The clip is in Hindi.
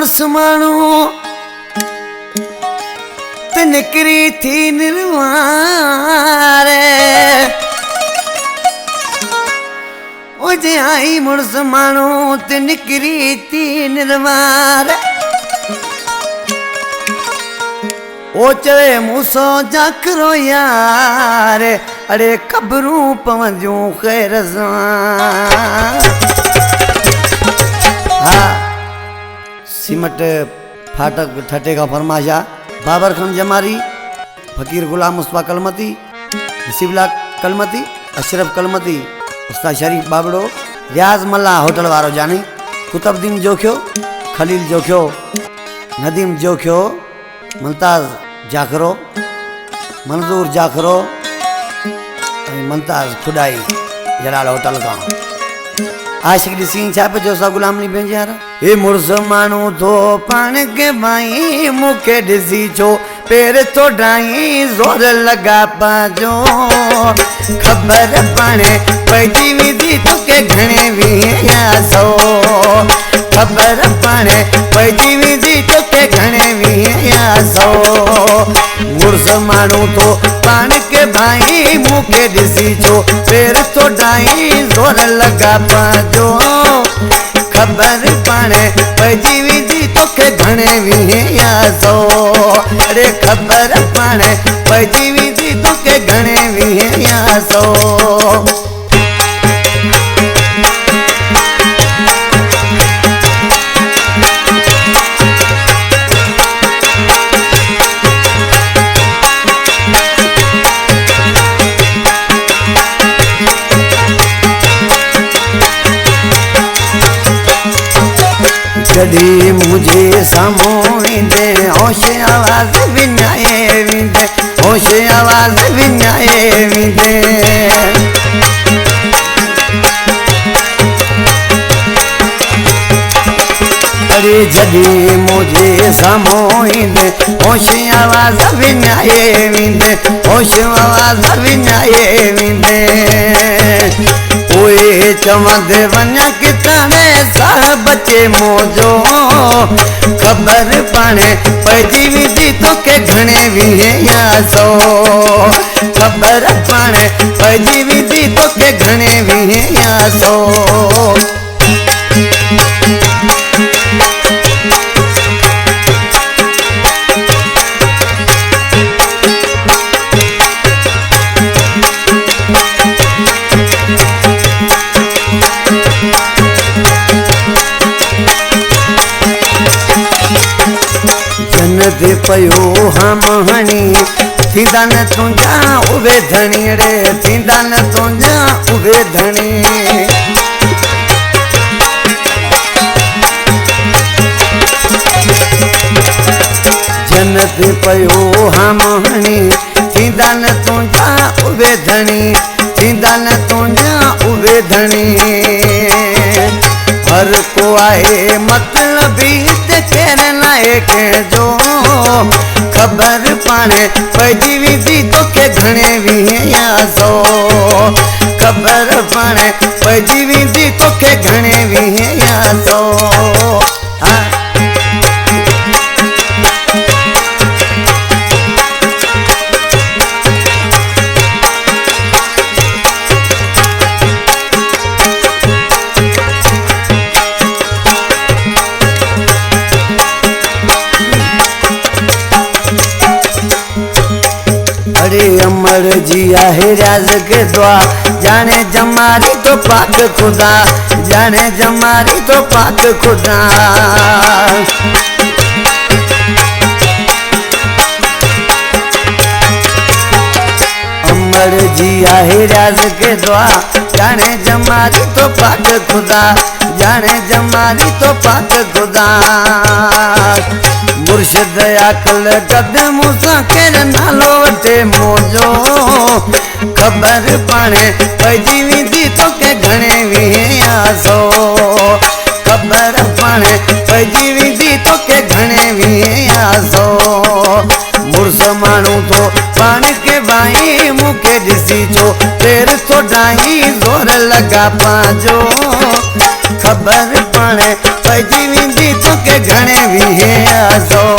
मुर्स मानू ते निकरी थी निर्वार ओ जे आई मुर्स मानू ते निकरी थी निर्वार ओ चवे मूसो जाकरो यार अरे कबरू पवंजू खैर हाँ सिमट फाटक ठटे का फरमाशा बाबर खान जमारी फकीर गुलाम मुस्तफा कलमती नसीबला कलमती अशरफ कलमती उस्ताद शरीफ बाबड़ो रियाज मल्ला होटल वारो जानी कुतुबुद्दीन जोख्यो खलील जोख्यो नदीम जोख्यो मुमताज जाखरो मंजूर जाखरो मुमताज खुदाई जलाल होटल का आशिक ॾिसी छा पियो सा गुलाम नी पंहिंजे यार ए मुर्स मानू तो पाण के भाई मुखे ॾिसी छो पेर तो डाई जोर लगा पाजो खबर पाणे पइजी विधी तोखे घणे वियासो खबर पाणे पइजी विधी तोखे घणे वियासो मुर्स मानू तो पाण के भाई मुखे ॾिसी छो पेर तो डाई जोर लगा पाजो खबर पाणे पइजी विधी तोखे घणे वियासो अरे खबर पाणे पइजी विधी तोखे घणे वियासो जड़ी मुझे सामोइंदे होश आवाज विनाए विंदे होश आवाज विनाए विंदे अरे जड़ी मुझे सामोइंदे होश आवाज विनाए विंदे होश आवाज विनाए विंदे ओए चवंदे वञा किताने साहब बचे मोजो खबर पाणे पइजी विधी तोखे घणे वियासो खबर पाणे पइजी विधी तोखे घणे वियासो दे पयो हम हणी थींदा न तुंहिंजा उहे धणी रे थींदा न तुंहिंजा उहे धणी जन्नत पयो हम हणी थींदा न तुंहिंजा उहे धणी थींदा न तुंहिंजा उहे धणी हर को आहे मतलबी ते केर लाइक जो खबर पाणे पइजी विधी तोखे घणे वियासो खबर पाणे पइजी विधी तोखे घणे वियासो अमर जी आहे राज के दुआ जाने जमारी तो पाक खुदा जाने जमारी तो पाक खुदा अमर जी आहे राज के दुआ जाने जमारी तो पाक खुदा जाने जमारी तो पाक खुदा मुर्शिद अकल कदम सां केर नालो वठे मोजो खबर पाणे पइजी विधी तोखे घणे वियासो खबर पाणे पइजी विधी तोखे घणे वियासो मुर्स मानू तो पाण के भाई मुखे ॾिसी छो पेर तो डाई जोर लगा पाजो खबर पाणे पइजी वेंदी तोखे घणे वीहे आज़ो